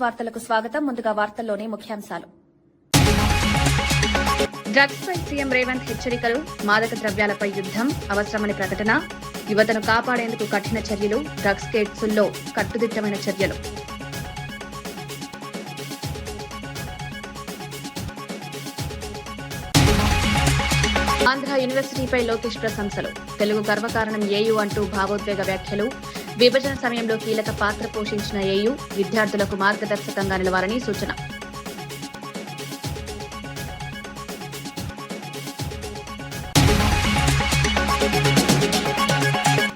వార్తలకు స్వాగతం. ముందుగా వార్తల్లోని ముఖ్యాంశాలు. డ్రగ్స్ పై సీఎం రేవంత్ హెచ్చరికలు, మాదక ద్రవ్యాలపై యుద్దం అవసరమని ప్రకటన, యువతను కాపాడేందుకు కఠిన చర్యలు, డ్రగ్స్ కేసుల్లో కట్టుదిట్టమైన చర్యలు. ఆంధ్ర యూనివర్సిటీపై లోకేష్ ప్రశంసలు, తెలుగు గర్వకారణం ఏయూ అంటూ భావోద్వేగ వ్యాఖ్యలు, విభజన సమయంలో కీలక పాత్ర పోషించిన ఏయూ విద్యార్థులకు మార్గదర్శకంగా నిలవాలని సూచన.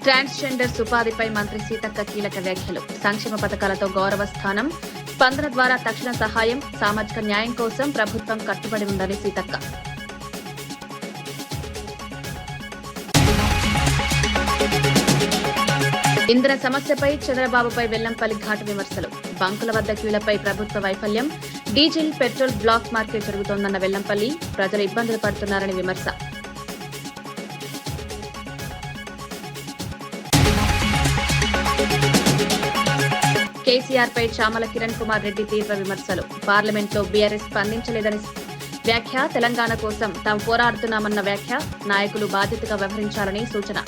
ట్రాన్స్జెండర్స్ ఉపాధిపై మంత్రి సీతక్క కీలక వ్యాఖ్యలు, సంక్షేమ పథకాలతో గౌరవ స్థానం, స్పందన ద్వారా తక్షణ సహాయం, సామాజిక న్యాయం కోసం ప్రభుత్వం కట్టుబడి ఉందని సీతక్క. ఇంధన సమస్యపై చంద్రబాబుపై వెల్లంపల్లి ఘాటు విమర్శలు, బంకుల వద్ద క్యూలపై ప్రభుత్వ వైఫల్యం, డీజిల్ పెట్రోల్ బ్లాక్ మార్కెట్ జరుగుతోందన్న వెల్లంపల్లి, ప్రజలు ఇబ్బందులు పడుతున్నారని విమర్శ. కేసీఆర్ పై చామల కిరణ్ కుమార్ రెడ్డి తీవ్ర విమర్శలు, పార్లమెంట్లో బీఆర్ఎస్ స్పందించలేదని వ్యాఖ్య, తెలంగాణ కోసం తాము పోరాడుతున్నామన్న వ్యాఖ్య, నాయకులు బాధ్యతగా వ్యవహరించాలని సూచన.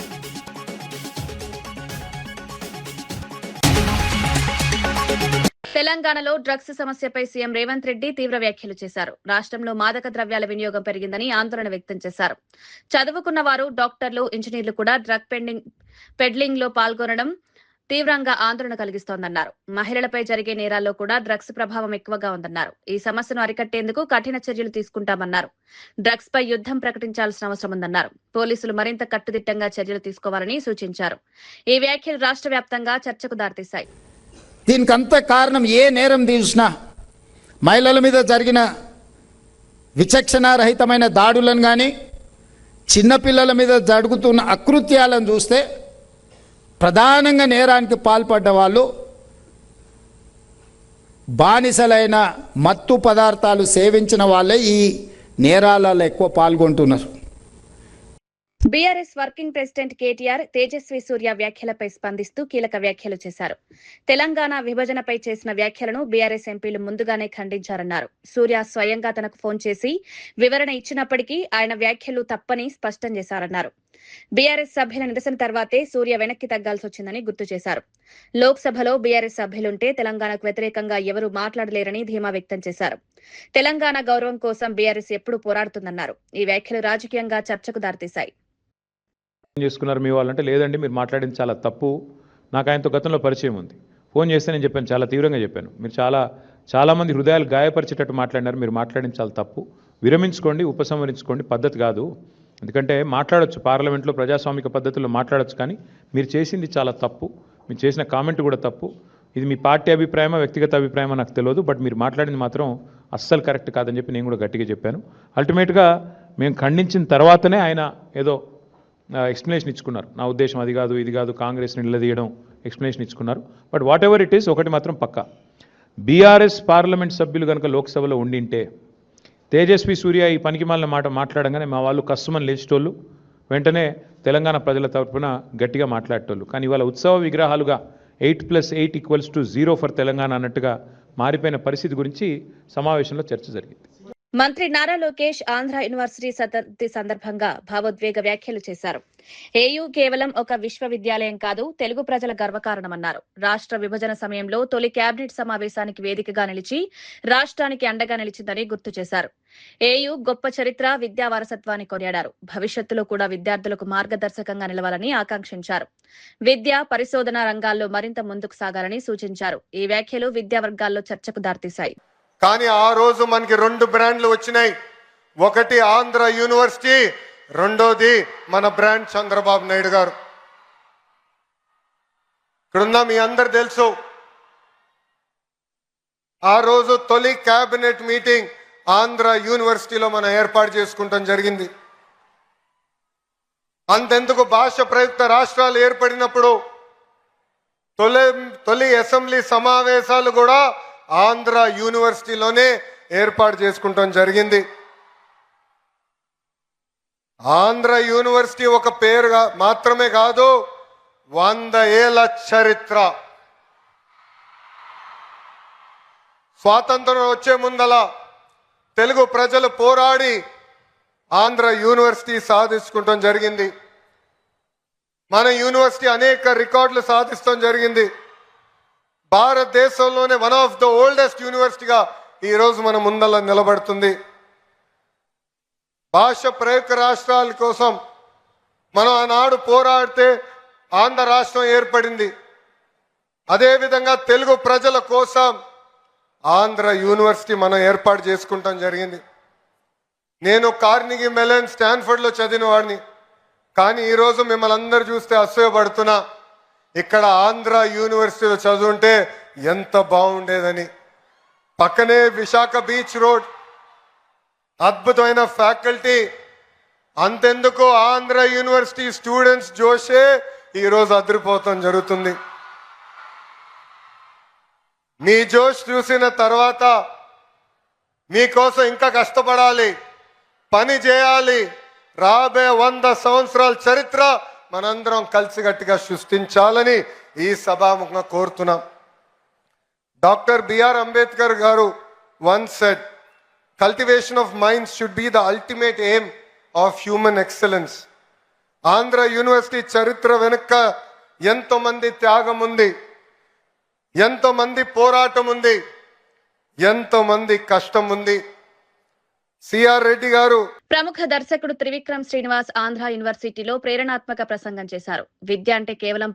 తెలంగాణలో డ్రగ్స్ సమస్యపై సీఎం రేవంత్ రెడ్డి తీవ్ర వ్యాఖ్యలు చేశారు. రాష్ట్రంలో మాదక ద్రవ్యాల వినియోగం పెరిగిందని ఆందోళన వ్యక్తం చేశారు. చదువుకున్న వారు, డాక్టర్లు, ఇంజనీర్లు కూడా డ్రగ్ పెడ్లింగ్ లో పాల్గొనడం తీవ్రంగా ఆందోళన కలిగిస్తోందన్నారు. మహిళలపై జరిగే నేరాల్లో కూడా డ్రగ్స్ ప్రభావం ఎక్కువగా ఉందన్నారు. ఈ సమస్యను అరికట్టేందుకు కఠిన చర్యలు తీసుకుంటామన్నారు. డ్రగ్స్ పై యుద్దం ప్రకటించాల్సిన అవసరం ఉందన్నారు. పోలీసులు మరింత కట్టుదిట్టంగా చర్యలు తీసుకోవాలని సూచించారు. ఈ వ్యాఖ్యలు రాష్ట్ర వ్యాప్తంగా చర్చకు దారితీశాయి. దీనికంత కారణం ఏ నేరం తీసినా, మహిళల మీద జరిగిన విచక్షణారహితమైన దాడులను కానీ, చిన్నపిల్లల మీద జరుగుతున్న అకృత్యాలను చూస్తే ప్రధానంగా నేరానికి పాల్పడ్డ వాళ్ళు బానిసలైన మత్తు పదార్థాలు సేవించిన వాళ్ళే ఈ నేరాలలో ఎక్కువ పాల్గొంటున్నారు. బీఆర్ఎస్ వర్కింగ్ ప్రెసిడెంట్ కేటీఆర్ తేజస్వి సూర్య వ్యాఖ్యలపై స్పందిస్తూ కీలక వ్యాఖ్యలు చేశారు. తెలంగాణ విభజనపై చేసిన వ్యాఖ్యలను బీఆర్ఎస్ ఎంపీలు ముందుగానే ఖండించారన్నారు. సూర్య స్వయంగా తనకు ఫోన్ చేసి వివరణ ఇచ్చినప్పటికీ ఆయన వ్యాఖ్యలు తప్పని స్పష్టం చేశారన్నారు. బీఆర్ఎస్ సభ్యుల నిరసన తర్వాతే సూర్య వెనక్కి తగ్గాల్సి వచ్చిందని గుర్తు చేశారు. లోక్సభలో బీఆర్ఎస్ సభ్యులుంటే తెలంగాణకు వ్యతిరేకంగా ఎవరూ మాట్లాడలేరని ధీమా వ్యక్తం చేశారు. తెలంగాణ గౌరవం కోసం బీఆర్ఎస్ ఎప్పుడూ పోరాడుతుందన్నారు. ఈ వ్యాఖ్యలు రాజకీయంగా చర్చకు దారితీశాయి. చేసుకున్నారు మీ వాళ్ళంటే, లేదండి మీరు మాట్లాడింది చాలా తప్పు, నాకు ఆయనతో గతంలో పరిచయం ఉంది, ఫోన్ చేస్తే నేను చెప్పాను, చాలా తీవ్రంగా చెప్పాను, మీరు చాలామంది హృదయాలు గాయపరిచేటట్టు మాట్లాడినారు, మీరు మాట్లాడింది చాలా తప్పు, విరమించుకోండి, ఉపసంహరించుకోండి, పద్ధతి కాదు. ఎందుకంటే మాట్లాడొచ్చు, పార్లమెంట్లో ప్రజాస్వామిక పద్ధతుల్లో మాట్లాడొచ్చు, కానీ మీరు చేసింది చాలా తప్పు, మీరు చేసిన కామెంట్ కూడా తప్పు, ఇది మీ పార్టీ అభిప్రాయమా వ్యక్తిగత అభిప్రాయమా నాకు తెలియదు, బట్ మీరు మాట్లాడింది మాత్రం అస్సలు కరెక్ట్ కాదని చెప్పి నేను కూడా గట్టిగా చెప్పాను. అల్టిమేట్గా మేము ఖండించిన తర్వాతనే ఆయన ఏదో ఎక్స్ప్లెనేషన్ ఇచ్చుకున్నారు, నా ఉద్దేశం అది కాదు ఇది కాదు, కాంగ్రెస్ని నిలదీయడం ఎక్స్ప్లెనేషన్ ఇచ్చుకున్నారు. But whatever it is, ఒకటి మాత్రం పక్కా, బీఆర్ఎస్ పార్లమెంట్ సభ్యులు కనుక లోక్సభలో ఉండింటే తేజస్వి సూర్య ఈ పనికిమాలిన మాట మాట్లాడంగానే మా వాళ్ళు కస్సుమని లేచేటోళ్ళు, వెంటనే తెలంగాణ ప్రజల తరఫున గట్టిగా మాట్లాడేటోళ్ళు. కానీ ఇవాళ ఉత్సవ విగ్రహాలుగా 8+8=0 ఫర్ తెలంగాణ అన్నట్టుగా మారిపోయిన పరిస్థితి గురించి సమావేశంలో చర్చ జరిగింది. మంత్రి నారా లోకేష్ ఆంధ్ర యూనివర్సిటీ శతాబ్ది సందర్భంగా భావోద్వేగ వ్యాఖ్యలు చేశారు. ఏయూ కేవలం ఒక విశ్వవిద్యాలయం కాదు, తెలుగు ప్రజల గర్వకారణమన్నారు. రాష్ట్ర విభజన సమయంలో తొలి కేబినెట్ సమావేశానికి వేదికగా నిలిచి రాష్ట్రానికి అండగా నిలిచిందని గుర్తు చేశారు. ఏయూ గొప్ప చరిత్ర, విద్యా వారసత్వాన్ని కొనియాడారు. భవిష్యత్తులో కూడా విద్యార్థులకు మార్గదర్శకంగా నిలవాలని ఆకాంక్షించారు. విద్య, పరిశోధన రంగాల్లో మరింత ముందుకు సాగాలని సూచించారు. ఈ వ్యాఖ్యలు విద్యా వర్గాల్లో చర్చకు దారితీశాయి. కానీ ఆ రోజు మనకి 2 బ్రాండ్లు వచ్చినాయి. ఒకటి ఆంధ్ర యూనివర్సిటీ, రెండోది మన బ్రాండ్ చంద్రబాబు నాయుడు గారు. ఇక్కడున్న మీ అందరు తెలుసు, ఆ రోజు తొలి కేబినెట్ మీటింగ్ ఆంధ్ర యూనివర్సిటీలో మనం ఏర్పాటు చేసుకుంటాం జరిగింది. అంతెందుకు భాష ప్రయుక్త రాష్ట్రాలు ఏర్పడినప్పుడు తొలి అసెంబ్లీ సమావేశాలు కూడా ఆంధ్ర యూనివర్సిటీలోనే ఏర్పాటు చేసుకుంటాం జరిగింది. ఆంధ్ర యూనివర్సిటీ ఒక పేరు మాత్రమే కాదు, 100 ఏళ్ల చరిత్ర. స్వాతంత్రం వచ్చే ముందల తెలుగు ప్రజలు పోరాడి ఆంధ్ర యూనివర్సిటీ సాధించుకుంటాం జరిగింది. మన యూనివర్సిటీ అనేక రికార్డులు సాధిస్తాం జరిగింది. భారతదేశంలోనే వన్ ఆఫ్ ద ఓల్డెస్ట్ యూనివర్సిటీగా ఈరోజు మన ముందల నిలబడుతుంది. భాష ప్రయుక్త రాష్ట్రాల కోసం మనం ఆనాడు పోరాడితే ఆంధ్ర రాష్ట్రం ఏర్పడింది. అదేవిధంగా తెలుగు ప్రజల కోసం ఆంధ్ర యూనివర్సిటీ మనం ఏర్పాటు చేసుకుంటాం జరిగింది. నేను కార్నిగీ మెలన్ స్టాన్ఫర్డ్లో చదివిన వాడిని. కానీ ఈరోజు మిమ్మల్ని అందరూ చూస్తే అసూయపడుతున్నా. ఇక్కడ ఆంధ్ర యూనివర్సిటీలో చదువుంటే ఎంత బాగుండేదని. పక్కనే విశాఖ బీచ్ రోడ్, అద్భుతమైన ఫ్యాకల్టీ. అంతెందుకు ఆంధ్ర యూనివర్సిటీ స్టూడెంట్స్ జోషే ఈరోజు అదిరిపోతాం జరుగుతుంది. మీ జోష్ చూసిన తర్వాత మీకోసం ఇంకా కష్టపడాలి, పని చేయాలి. రాబోయే 100 సంవత్సరాల చరిత్ర మనందరం కలిసిగట్టిగా సృష్టించాలని ఈ సభాముఖంగా కోరుతున్నాం. డాక్టర్ బిఆర్ అంబేద్కర్ గారు once said, cultivation of minds should be the ultimate aim of human excellence. Andhra university చరిత్ర వెనుక ఎంతో మంది త్యాగం ఉంది, ఎంతో మంది పోరాటం ఉంది, ఎంతో మంది కష్టం ఉంది. సిఆర్ రెడ్డి గారు ప్రముఖ దర్శకుడు త్రివిక్రమ్ శ్రీనివాస్ ఆంధ్ర యూనివర్సిటీలో ప్రేరణాత్మక ప్రసంగం చేశారు. విద్య అంటే కేవలం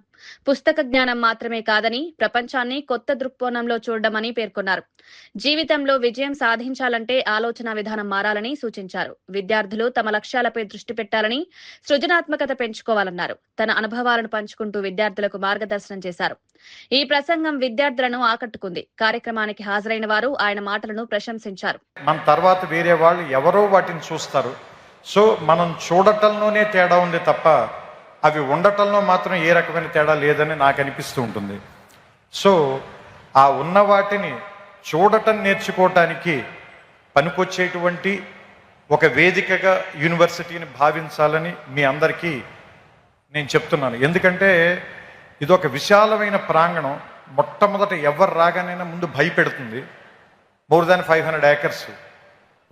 పుస్తక జ్ఞానం మాత్రమే కాదని, ప్రపంచాన్ని కొత్త దృక్కోణంలో చూడడమని పేర్కొన్నారు. జీవితంలో విజయం సాధించాలంటే ఆలోచన విధానం మారాలని సూచించారు. విద్యార్థులు తమ లక్ష్యాలపై దృష్టి పెట్టాలని, సృజనాత్మకత పెంచుకోవాలన్నారు. తన అనుభవాలను పంచుకుంటూ విద్యార్థులకు మార్గదర్శనం చేశారు. ఈ ప్రసంగం విద్యార్థులను ఆకట్టుకుంది. కార్యక్రమానికి హాజరైన వారు ఆయన మాటలను ప్రశంసించారు. మన తర్వాత వేరే వాళ్ళు ఎవరో వాటిని చూస్తారు. సో మనం చూడటంలోనే తేడా ఉంది తప్ప అవి ఉండటంలో మాత్రం ఏ రకమైన తేడా లేదని నాకు అనిపిస్తూ ఉంటుంది. సో ఆ ఉన్న వాటిని చూడటం నేర్చుకోవటానికి పనికొచ్చేటువంటి ఒక వేదికగా యూనివర్సిటీని భావించాలని మీ అందరికీ నేను చెప్తున్నాను. ఎందుకంటే ఇది ఒక విశాలమైన ప్రాంగణం. మొట్టమొదట ఎవరు రాగానైనా ముందు భయపెడుతుంది. మోర్ దాన్ 500 acres,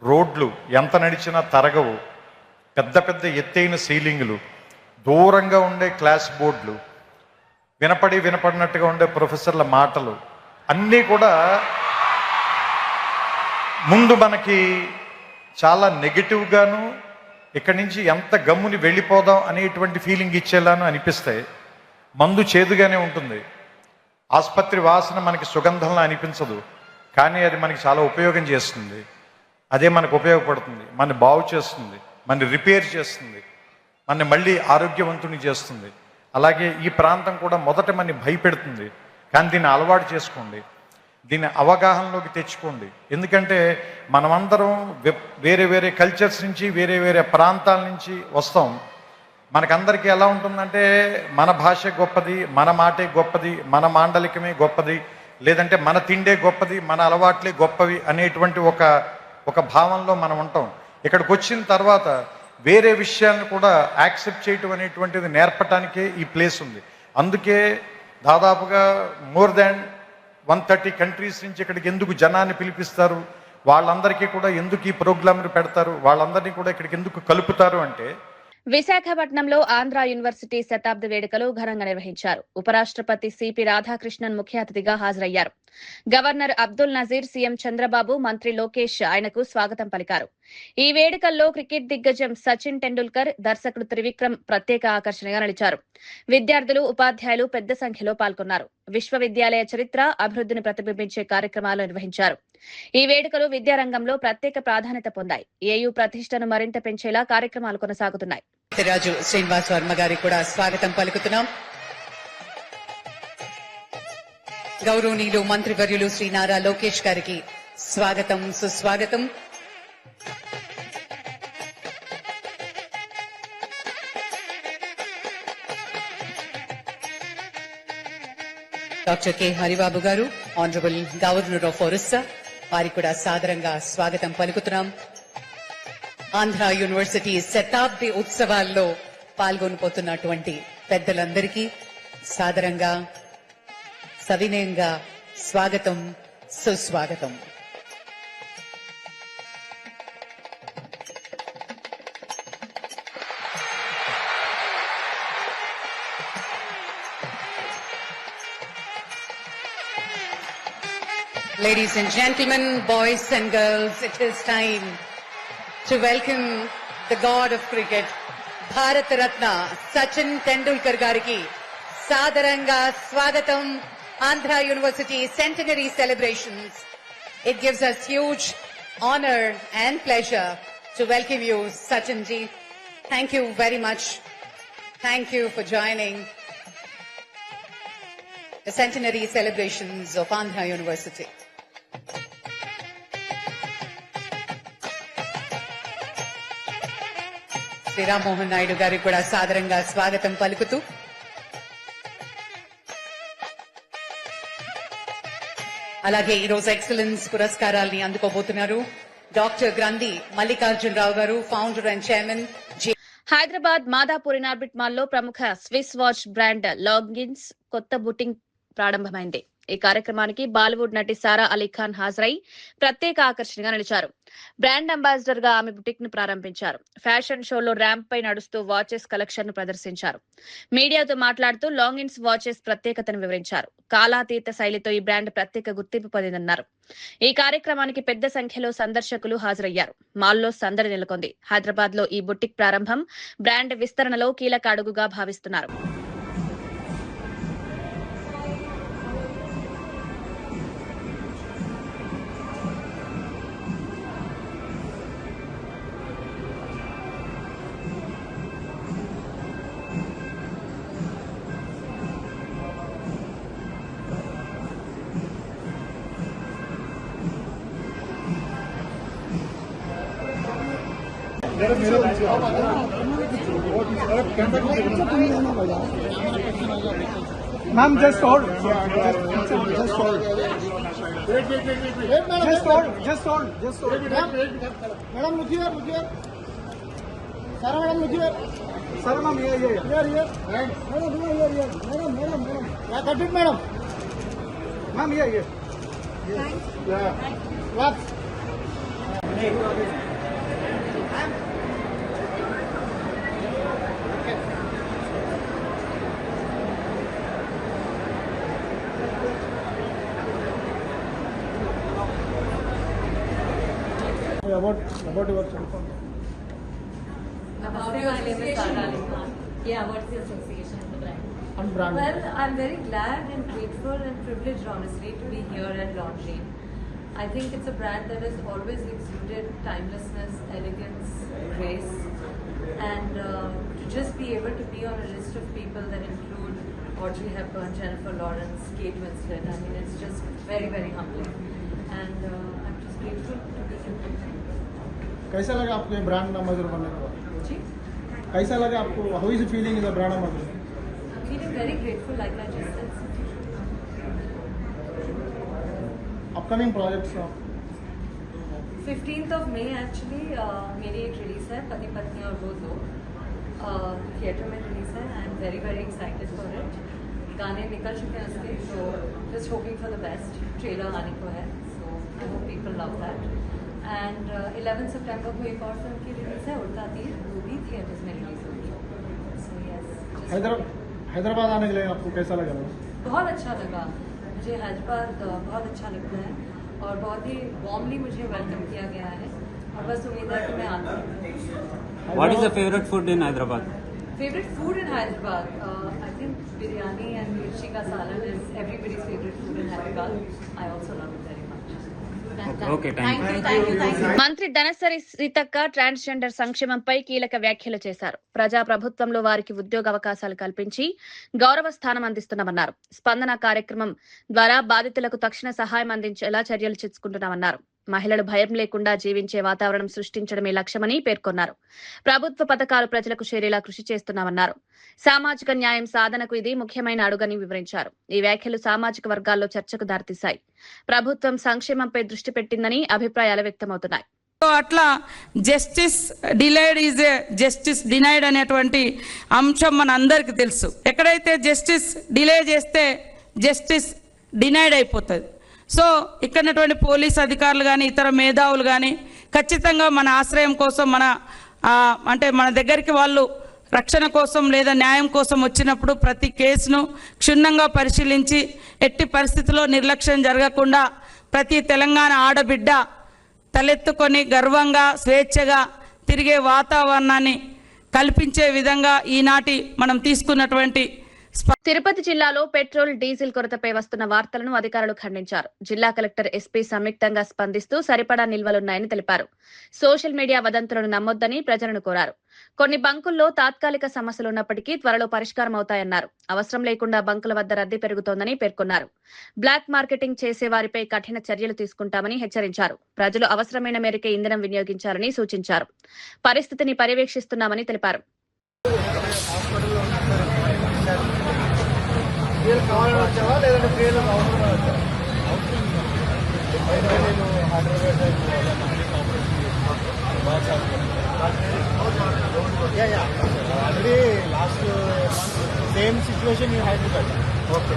రోడ్లు ఎంత నడిచినా తరగవు, పెద్ద పెద్ద ఎత్తైన సీలింగులు, దూరంగా ఉండే క్లాస్ బోర్డులు, వినపడినట్టుగా ఉండే ప్రొఫెసర్ల మాటలు అన్నీ కూడా ముందు మనకి చాలా నెగిటివ్గాను, ఇక్కడి నుంచి ఎంత గమ్ముని వెళ్ళిపోదాం అనేటువంటి ఫీలింగ్ ఇచ్చేలాను అనిపిస్తాయి. మందు చేదుగానే ఉంటుంది, ఆసుపత్రి వాసన మనకి సుగంధంలా అనిపించదు, కానీ అది మనకి చాలా ఉపయోగం చేస్తుంది. అదే మనకు ఉపయోగపడుతుంది, మన బాగు చేస్తుంది, మన రిపేర్ చేస్తుంది, మన మళ్ళీ ఆరోగ్యవంతుని చేస్తుంది. అలాగే ఈ ప్రాంతం కూడా మొదట మన భయపెడుతుంది, కానీ దీన్ని అలవాటు చేసుకోండి, దీన్ని అవగాహనలోకి తెచ్చుకోండి. ఎందుకంటే మనమందరం వేరే వేరే కల్చర్స్ నుంచి, వేరే వేరే ప్రాంతాల నుంచి వస్తాం. మనకందరికీ ఎలా ఉంటుందంటే మన భాష గొప్పది, మన మాటే గొప్పది, మన మాండలికమే గొప్పది, లేదంటే మన తిండే గొప్పది, మన అలవాట్లే గొప్పవి అనేటువంటి ఒక భావంలో మనం ఉంటాం. ఇక్కడికి వచ్చిన తర్వాత వేరే విషయాలను కూడా యాక్సెప్ట్ చేయటం అనేటువంటిది నేర్పటానికే ఈ ప్లేస్ ఉంది. అందుకే దాదాపుగా మోర్ దాన్ 130 కంట్రీస్ నుంచి ఇక్కడికి ఎందుకు జనాన్ని పిలిపిస్తారు, వాళ్ళందరికీ కూడా ఎందుకు ఈ ప్రోగ్రాంలు పెడతారు, వాళ్ళందరినీ కూడా ఇక్కడికి ఎందుకు కలుపుతారు అంటే, విశాఖపట్నంలో ఆంధ్ర యూనివర్సిటీ శతాబ్ది వేడుకలు ఘనంగా నిర్వహించారు. ఉపరాష్ట్రపతి సిపి రాధాకృష్ణన్ ముఖ్య అతిథిగా హాజరయ్యారు. గవర్నర్ అబ్దుల్ నజీర్, సీఎం చంద్రబాబు, మంత్రి లోకేష్ ఆయనకు స్వాగతం పలికారు. ఈ వేడుకల్లో క్రికెట్ దిగ్గజం సచిన్ టెండూల్కర్, దర్శకుడు త్రివిక్రమ్ ప్రత్యేక ఆకర్షణగా నిలిచారు. విద్యార్థులు, ఉపాధ్యాయులు పెద్ద సంఖ్యలో పాల్గొన్నారు. విశ్వవిద్యాలయ చరిత్ర, అభివృద్ధిని ప్రతిబింబించే కార్యక్రమాలు నిర్వహించారు. ఈ వేడుకలు విద్యారంగంలో ప్రత్యేక ప్రాధాన్యత పొందాయి. ఏయూ ప్రతిష్టను మరింత పెంచేలా కార్యక్రమాలు కొనసాగుతున్నాయి. రాజు శ్రీనివాస్ వర్మ గారికి కూడా స్వాగతం పలుకుతున్నాం. గౌరవనీయులు మంత్రివర్యులు శ్రీ నారా లోకేష్ గారికి స్వాగతం, సుస్వాగతం. డాక్టర్ కె హరిబాబు గారు, ఆనరబుల్ గవర్నర్ ఆఫ్ ఒరిస్సా, వారికి కూడా సాదరంగా స్వాగతం పలుకుతున్నాం. ఆంధ్ర యూనివర్సిటీ శతాబ్ది ఉత్సవాల్లో పాల్గొనబోతున్నటువంటి పెద్దలందరికీ సాదరంగా, సవినయంగా స్వాగతం, సుస్వాగతం. Ladies and gentlemen, boys and girls, it is time to welcome the god of cricket, Bharat Ratna, Sachin Tendulkar gariki. Sadaranga Swagatam, Andhra University Centenary Celebrations. It gives us huge honor and pleasure to welcome you, Sachin ji. Thank you very much. Thank you for joining the Centenary Celebrations of Andhra University. Shri Rammohan Naidu గారికి కూడా సాదరంగా స్వాగతం పలుకుతూ అలాగే ఈరోజు excellence పురస్కారాల్ని అందుకోబోతున్నారు doctor గ్రంథి మల్లికార్జునరావు గారు, founder and chairman. Hyderabad Madhapur Inorbit మాల్లో ప్రముఖ స్విస్ వాచ్ బ్రాండ్ లాగిన్స్ కొత్త బుటింగ్ ప్రారంభమైంది. ఈ కార్యక్రమానికి బాలీవుడ్ నటి సారా అలీ ఖాన్ హాజరై ప్రత్యేక ఆకర్షణగా నిలిచారు. బ్రాండ్ అంబాసిడర్ గా ఆమె బుటిక్ ను ప్రారంభించారు. ఫ్యాషన్ షోలో ర్యాంప్ పై నడుస్తూ వాచెస్ కలెక్షన్ ను ప్రదర్శించారు. మీడియాతో మాట్లాడుతూ లాంగిన్స్ వాచెస్ ప్రత్యేకతను వివరించారు. కాలాతీత శైలితో ఈ బ్రాండ్ ప్రత్యేక గుర్తింపు పొందిందన్నారు. ఈ కార్యక్రమానికి పెద్ద సంఖ్యలో సందర్శకులు హాజరయ్యారు. మాల్లో సందడి నెలకొంది. హైదరాబాద్ లో ఈ బుటిక్ ప్రారంభం బ్రాండ్ విస్తరణలో కీలక అడుగుగా భావిస్తున్నారు. Ma'am, just hold. Just hold. Wait, madam. Just hold. Just hold. Just hold. Madam, look here. Look here. Sarah, madam, look here. Sarah, ma'am, here. Here. Madam, here. Madam. Yeah, cut it, madam. Ma'am, here. Thanks. Yeah. What? About your cell phone. About my name is Sara Ali Khan. Yeah, what's the association with the brand? And brand. Well, I'm very glad and grateful and privileged, honestly, to be here at Longines. I think it's a brand that has always exuded timelessness, elegance, grace, and to just be able to be on a list of people that include Audrey Hepburn, Jennifer Lawrence, Kate Winslet. I mean, it's just very, very humbling, and I'm just grateful to be here. कैसा लगा आपको ये brand ambassador बनने के बाद? जी? कैसा लगा आपको? How is feeling is a brand ambassador? I'm feeling very grateful, like I just said. Upcoming projects 15th of May actually मेरी एक रिलीज है पति पत्नी और वो दो थिएटर में रिलीज है. I am very very excited for it. गाने निकल चुके हैं उसके, तो just hoping for the best. Trailer आने को है, so I hope people love that. And 11 सितंबर को एक और फिल्म की रिलीज है, उड़ता तीर, वो भी थिएटर्स में रिलीज होगी. सो यस, हैदराबाद आने के लिए आपको कैसा लगा? बहुत अच्छा लगा मुझे. हैदराबाद बहुत अच्छा लगता है और बहुत ही वार्मली मुझे वेलकम किया गया है और बस उम्मीद है कि मैं आती हूँ. What is the favorite food in Hyderabad? Favorite food in Hyderabad? I think biryani and mirchi ka salan is everybody's favorite food in Hyderabad. I also love it very much. Okay, thank you. మంత్రి Dhanasari Seethakka transgender సంక్షేమంపై కీలక వ్యాఖ్యలు చేశారు. ప్రజా ప్రభుత్వంలో వారికి ఉద్యోగ అవకాశాలు కల్పించి గౌరవ స్థానం అందిస్తున్నామన్నారు. స్పందన కార్యక్రమం ద్వారా బాధితులకు తక్షణ సహాయం అందించేలా చర్యలు తీసుకుంటున్నామన్నారు. మహిళలు భయం లేకుండా జీవించే వాతావరణం సృష్టించడమే లక్ష్యమని పేర్కొన్నారు. ప్రభుత్వ పథకాలు ప్రజలకు చేరేలా కృషి చేస్తున్నామన్నారు. సామాజిక న్యాయం సాధనకు ఇది ముఖ్యమైన అడుగని వివరించారు. ఈ వ్యాఖ్యలు సామాజిక వర్గాల్లో చర్చకు దారితీశాయి. ప్రభుత్వం సంక్షేమంపై దృష్టి పెట్టిందని అభిప్రాయాలు వ్యక్తమవుతున్నాయి. అట్లా justice delayed is a justice denied అనేటువంటి అంశం మన అందరికీ తెలుసు. ఎక్కడైతే జస్టిస్ డిలే చేస్తే జస్టిస్ డినైడ్ అయిపోతుంది. సో ఇక్కడటువంటి పోలీస్ అధికారులు కానీ ఇతర మేధావులు కానీ ఖచ్చితంగా మన ఆశ్రయం కోసం అంటే మన దగ్గరికి వాళ్ళు రక్షణ కోసం లేదా న్యాయం కోసం వచ్చినప్పుడు ప్రతి కేసును క్షుణ్ణంగా పరిశీలించి ఎట్టి పరిస్థితుల్లో నిర్లక్ష్యం జరగకుండా ప్రతి తెలంగాణ ఆడబిడ్డ తలెత్తుకొని గర్వంగా స్వేచ్ఛగా తిరిగే వాతావరణాన్ని కల్పించే విధంగా ఈనాటి మనం తీసుకున్నటువంటి తిరుపతి జిల్లాలో పెట్రోల్ డీజిల్ కొరతపై వస్తున్న వార్తలను అధికారులు ఖండించారు. జిల్లా కలెక్టర్ ఎస్పీ సంయుక్తంగా స్పందిస్తూ సరిపడా నిల్వలున్నాయని తెలిపారు. సోషల్ మీడియా వదంతులను నమ్మొద్దని ప్రజలను కోరారు. కొన్ని బంకుల్లో తాత్కాలిక సమస్యలున్నప్పటికీ త్వరలో పరిష్కారం అవుతాయన్నారు. అవసరం లేకుండా బంకుల వద్ద రద్దీ పెరుగుతోందని పేర్కొన్నారు. బ్లాక్ మార్కెటింగ్ చేసే వారిపై కఠిన చర్యలు తీసుకుంటామని హెచ్చరించారు. ప్రజలు అవసరమైన మేరకే ఇంధనం వినియోగించాలని సూచించారు. పరిస్థితిని పర్యవేక్షిస్తున్నామని తెలిపారు. కావాలని వచ్చావా లేదంటే ఫ్రీలో అవసరం వచ్చావా? Already last same situation in Hyderabad. Okay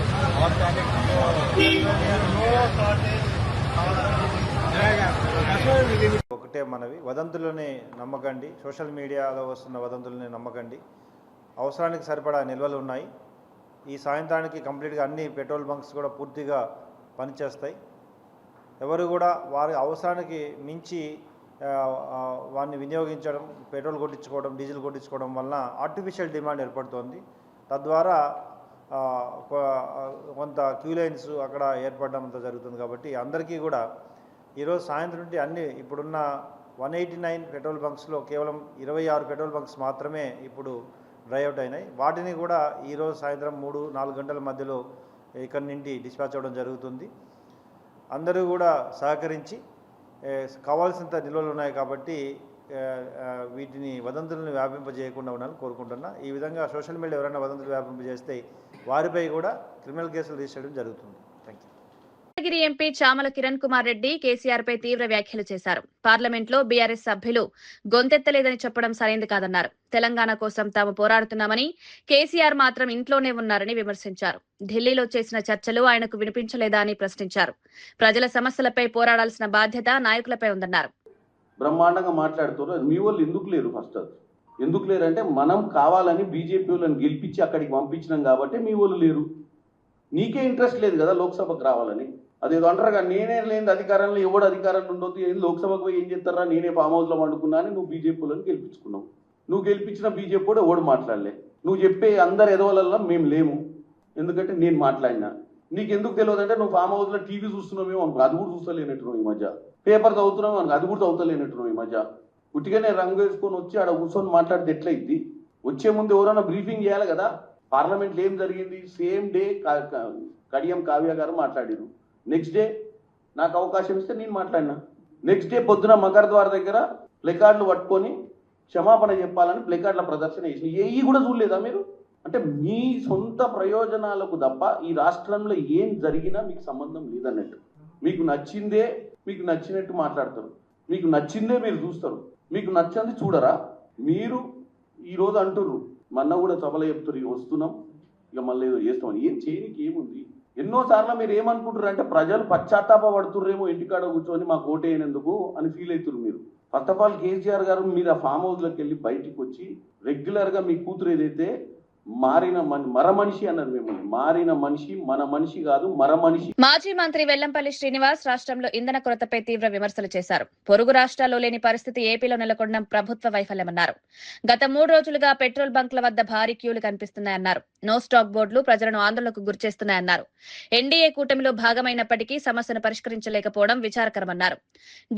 ఒకటే మనవి, వదంతులని నమ్మకండి. సోషల్ మీడియాలో వస్తున్న వదంతులని నమ్మకండి. అవసరానికి సరిపడా నిల్వలు ఉన్నాయి. ఈ సాయంత్రానికి కంప్లీట్గా అన్ని పెట్రోల్ బంక్స్ కూడా పూర్తిగా పనిచేస్తాయి. ఎవరు కూడా వారి అవసరానికి మించి వారిని వినియోగించడం, పెట్రోల్ కొట్టించుకోవడం, డీజిల్ కొట్టించుకోవడం వలన ఆర్టిఫిషియల్ డిమాండ్ ఏర్పడుతోంది. తద్వారా కొంత క్యూ లైన్స్ అక్కడ ఏర్పడడం జరుగుతుంది. కాబట్టి అందరికీ కూడా ఈరోజు సాయంత్రం నుండి అన్ని ఇప్పుడున్న 189 పెట్రోల్ బంక్స్లో కేవలం 26 పెట్రోల్ బంక్స్ మాత్రమే ఇప్పుడు డ్రైఅవుట్ అయినాయి. వాటిని కూడా ఈరోజు సాయంత్రం 3-4 గంటల మధ్యలో ఇక్కడి నుండి డిస్పాచ్ అవ్వడం జరుగుతుంది. అందరూ కూడా సహకరించి కావాల్సినంత నిల్వలు ఉన్నాయి కాబట్టి వీటిని వదంతులను వ్యాపింపజేయకుండా ఉండాలని కోరుకుంటున్నా. ఈ విధంగా సోషల్ మీడియా ఎవరైనా వదంతులు వ్యాపింపజేస్తే వారిపై కూడా క్రిమినల్ కేసులు రిజిస్టర్ చేయడం జరుగుతుంది. Thank you. Mangalagiri MP Chamala Kiran Kumar Reddy KCR పై తీవ్ర వ్యాఖ్యలు చేశారు. పార్లమెంట్లో బీఆర్ఎస్ సభ్యులు గొంతెత్తలేదని చెప్పడం సరైంది కాదన్నారు. తెలంగాణ కోసం తాము పోరాడుతున్నామని, కేసీఆర్ మాత్రం ఇంట్లోనే ఉన్నారని విమర్శించారు. ఢిల్లీలో చేసిన చర్చలు ఆయనకు వినిపించలేదా అని ప్రశ్నించారు. ప్రజల సమస్యలపై పోరాడాల్సిన బాధ్యత నాయకులపై ఉందన్నారు. బ్రహ్మాండంగా మాట్లాడుతున్నారు. మీ వాళ్ళు ఎందుకు లేరు? ఫస్ట్ ఎందుకు లేరు అంటే మనం కావాలని బీజేపీ వాళ్ళని గెలిపించి అక్కడికి పంపించినాం కాబట్టి మీ వాళ్ళు లేరు. నీకే ఇంట్రెస్ట్ లేదు కదా లోక్సభకు రావాలని. అదేదో అంటారు కదా, నేనే లేని అధికారంలో ఎవడు అధికారంలో ఉండొద్దు, ఏం లోక్సభకు పోయి ఏం చేస్తారా, నేనే ఫామ్ హౌస్లో వండుకున్నా అని నువ్వు బీజేపీ వాళ్ళని గెలిపించుకున్నావు. నువ్వు గెలిపించిన బీజేపీ కూడా ఎవడు మాట్లాడలే. నువ్వు చెప్పే అందరు ఎదవలల్లో మేము లేము, ఎందుకంటే నేను మాట్లాడినా. నీకు ఎందుకు తెలియదు అంటే నువ్వు ఫామ్ హౌస్లో టీవీ చూస్తున్నామేమో అనుకో, అది కూడా చూస్తలేనట్టున్నావు ఈ మధ్య. పేపర్ చదువుతున్నావు అనుకో, అది కూడా చదువుతలేనట్టున్నావు ఈ మధ్య. ఉట్టిగానే రంగు వేసుకొని వచ్చి ఆడ కూర్చొని మాట్లాడితే ఎట్లయిద్ది? వచ్చే ముందు ఎవరైనా బ్రీఫింగ్ చేయాలి కదా. పార్లమెంట్లో ఏం జరిగింది, సేమ్ డే కడియం కావ్య గారు మాట్లాడారు. నెక్స్ట్ డే నాకు అవకాశం ఇస్తే నేను మాట్లాడినా. నెక్స్ట్ డే పొద్దున మకర్ ద్వార్ దగ్గర ప్లెకార్డులు పట్టుకొని క్షమాపణ చెప్పాలని ప్లెకార్డుల ప్రదర్శన చేసి ఏవి కూడా చూడలేదా మీరు? అంటే మీ సొంత ప్రయోజనాలకు తప్ప ఈ రాష్ట్రంలో ఏం జరిగినా మీకు సంబంధం లేదన్నట్టు. మీకు నచ్చిందే మీకు నచ్చినట్టు మాట్లాడతారు, మీకు నచ్చిందే మీరు చూస్తారు, మీకు నచ్చింది చూడరా. మీరు ఈరోజు అంటుర్రు, మొన్న కూడా సభలో చెప్తారు ఇక వస్తున్నాం, ఇక మళ్ళీ ఏదో చేస్తామని. ఏం చేయనికి ఏముంది? ఎన్నోసార్లు మీరు ఏమనుకుంటారు అంటే ప్రజలు పశ్చాత్తాప పడుతుర్రేమో ఇంటికాడ కూర్చొని మాకు ఓటేయనందుకు అని ఫీల్ అవుతున్నారు మీరు. ఫస్ట్ ఆఫ్ ఆల్ కేసీఆర్ గారు మీరు ఆ ఫామ్ హౌస్లోకి వెళ్ళి బయటికి వచ్చి రెగ్యులర్గా మీ కూతురు ఏదైతే మారిన మరమనిషి అన్నారు మిమ్మల్ని, మారిన మనిషి మన మనిషి కాదు మరమనిషి. మాజీ మంత్రి వెల్లంపల్లి శ్రీనివాస్ రాష్ట్రంలో ఇంధన కొరతపై తీవ్ర విమర్శలు చేశారు. పొరుగు రాష్ట్రాల్లో లేని పరిస్థితి ఏపీలో నెలకొనడం ప్రభుత్వ వైఫల్యమన్నారు. గత 3 రోజులుగా పెట్రోల్ బంక్ల వద్ద భారీ క్యూలు కనిపిస్తున్నాయన్నారు. నో స్టాక్ బోర్డులు ప్రజలను ఆందోళనకు గురిచేస్తున్నాయన్నారు. ఎన్డీఏ కూటమిలో భాగమైనప్పటికీ సమస్యను పరిష్కరించలేకపోవడం విచారకరమన్నారు.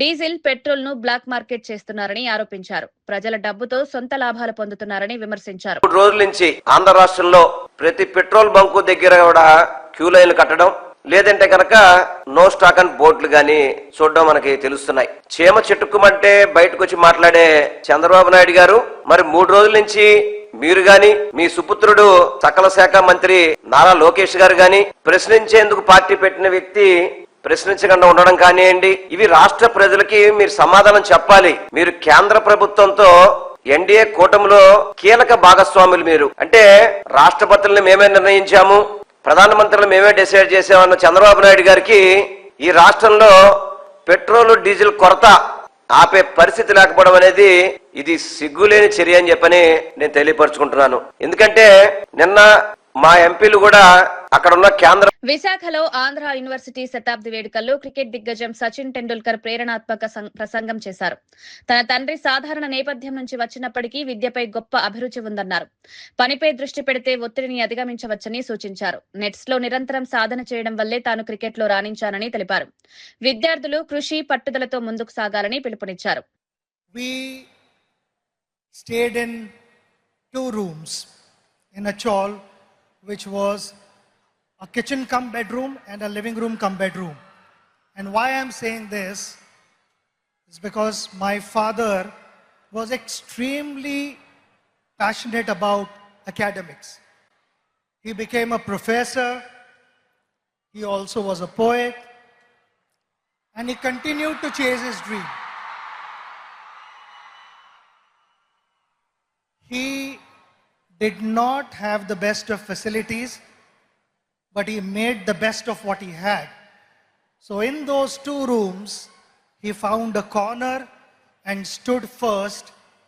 డీజిల్, పెట్రోల్ ను బ్లాక్ మార్కెట్ చేస్తున్నారని ఆరోపించారు. ప్రజల డబ్బుతో సొంత లాభాలు పొందుతున్నారని విమర్శించారు. 3 రోజుల నుంచి ఆంధ్ర రాష్ట్రంలో ప్రతి పెట్రోల్ బంకు దగ్గర కూడా క్యూ లైన్లు కట్టడం, లేదంటే కనుక నో స్టాక్ అండ్ బోర్డులు గాని చూడడం మనకి తెలుస్తున్నాయి. చీమ చెట్టుకుమంటే బయటకు వచ్చి మాట్లాడే చంద్రబాబు నాయుడు గారు మరి 3 రోజుల నుంచి మీరు గాని మీ సుపుత్రుడు సకల శాఖ మంత్రి నారా లోకేష్ గారు గాని ప్రశ్నించేందుకు పార్టీ పెట్టిన వ్యక్తి ప్రశ్నించకుండా ఉండడం కానివ్వండి, ఇవి రాష్ట్ర ప్రజలకి మీరు సమాధానం చెప్పాలి. మీరు కేంద్ర ప్రభుత్వంతో ఎన్డీఏ కూటమిలో కీలక భాగస్వాములు మీరు. అంటే రాష్ట్రపతుల్ని మేమే నిర్ణయించాము, ప్రధానమంత్రులు మేమే డిసైడ్ చేసామన్న చంద్రబాబు నాయుడు గారికి ఈ రాష్ట్రంలో పెట్రోల్ డీజిల్ కొరత ఆపే పరిస్థితి లేకపోవడం అనేది ఇది సిగ్గులేని చర్య అని చెప్పని నేను తెలియపరుచుకుంటున్నాను. ఎందుకంటే నిన్న మా ఎంపీలు కూడా అక్కడ ఉన్న కేంద్ర విశాఖలో ఆంధ్ర యూనివర్సిటీ శతాబ్ది వేడుకల్లో క్రికెట్ దిగ్గజం సచిన్ టెండూల్కర్ ప్రేరణాత్మక ప్రసంగం చేశారు. తన తండ్రి సాధారణ నేపథ్యం నుంచి వచ్చినప్పటికీ విద్యపై గొప్ప అభిరుచి ఉందన్నారు. పనిపై దృష్టి పెడితే ఒత్తిడిని అధిగమించవచ్చని సూచించారు. నెట్స్ లో నిరంతరం సాధన చేయడం వల్లే తాను క్రికెట్ లో రాణించానని తెలిపారు. విద్యార్థులు కృషి పట్టుదలతో ముందుకు సాగాలని పిలుపునిచ్చారు. We stayed in 2 rooms in a chawl, which was a kitchen cum bedroom and a living room cum bedroom. And why I'm saying this is because my father was extremely passionate about academics. He became a professor. He also was a poet. And he continued to chase his dream. He did not have the best of facilities, but he made the best of what he had. So in those 2 rooms, he found a corner and stood first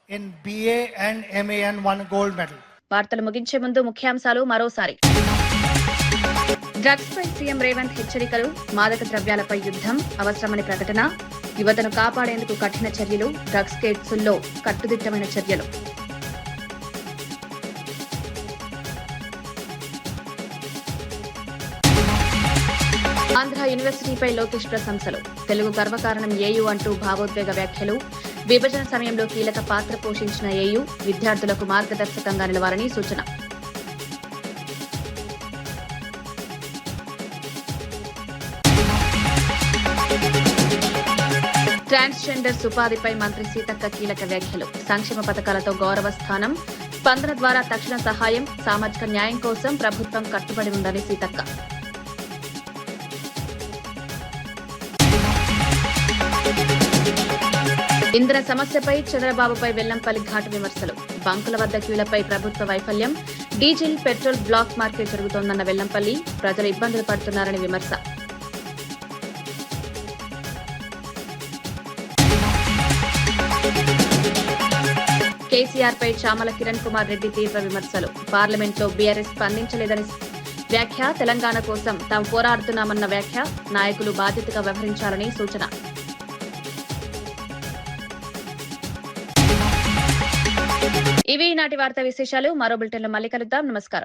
in BA and MA and won a gold medal. వార్తలు ముగించే ముందు ముఖ్యాంశాలు మరోసారి. Drugs పై CM Revanth హెచ్చరికలు, మాదక ద్రవ్యాలపై యుద్ధం అవసరమని ప్రకటన, యువతను కాపాడేందుకు కఠిన చర్యలు, డ్రగ్స్ కేసుల్లో కట్టుదిట్టమైన చర్యలు. ఆంధ్ర యూనివర్సిటీపై లోకేష్ ప్రశంసలు, తెలుగు గర్వకారణం ఏయూ అంటూ భావోద్వేగ వ్యాఖ్యలు, విభజన సమయంలో కీలక పాత్ర పోషించిన ఏయూ విద్యార్థులకు మార్గదర్శకంగా నిలవాలని సూచన. ట్రాన్స్జెండర్స్ ఉపాధిపై మంత్రి సీతక్క కీలక వ్యాఖ్యలు, సంక్షేమ పథకాలతో గౌరవ స్థానం, స్పందన ద్వారా తక్షణ సహాయం, సామాజిక న్యాయం కోసం ప్రభుత్వం కట్టుబడి ఉందని సీతక్క. ఇంధన సమస్యపై చంద్రబాబుపై వెల్లంపల్లి ఘాటు విమర్శలు, బంకుల వద్ద క్యూలపై ప్రభుత్వ వైఫల్యం, డీజిల్ పెట్రోల్ బ్లాక్ మార్కెట్ జరుగుతోందన్న వెల్లంపల్లి, ప్రజలు ఇబ్బందులు పడుతున్నారని విమర్శ. కేసీఆర్ పై చామల కిరణ్ కుమార్ రెడ్డి తీవ్ర విమర్శలు, పార్లమెంట్లో బీఆర్ఎస్ స్పందించలేదని వ్యాఖ్య, తెలంగాణ కోసం తాము పోరాడుతున్నామన్న వ్యాఖ్య, నాయకులు బాధ్యతగా వ్యవహరించాలని సూచన. ఇవి నాటి వార్తా విశేషాలు. మరో బులెటిన్లో మళ్ళీ కలుద్దాం. నమస్కారం.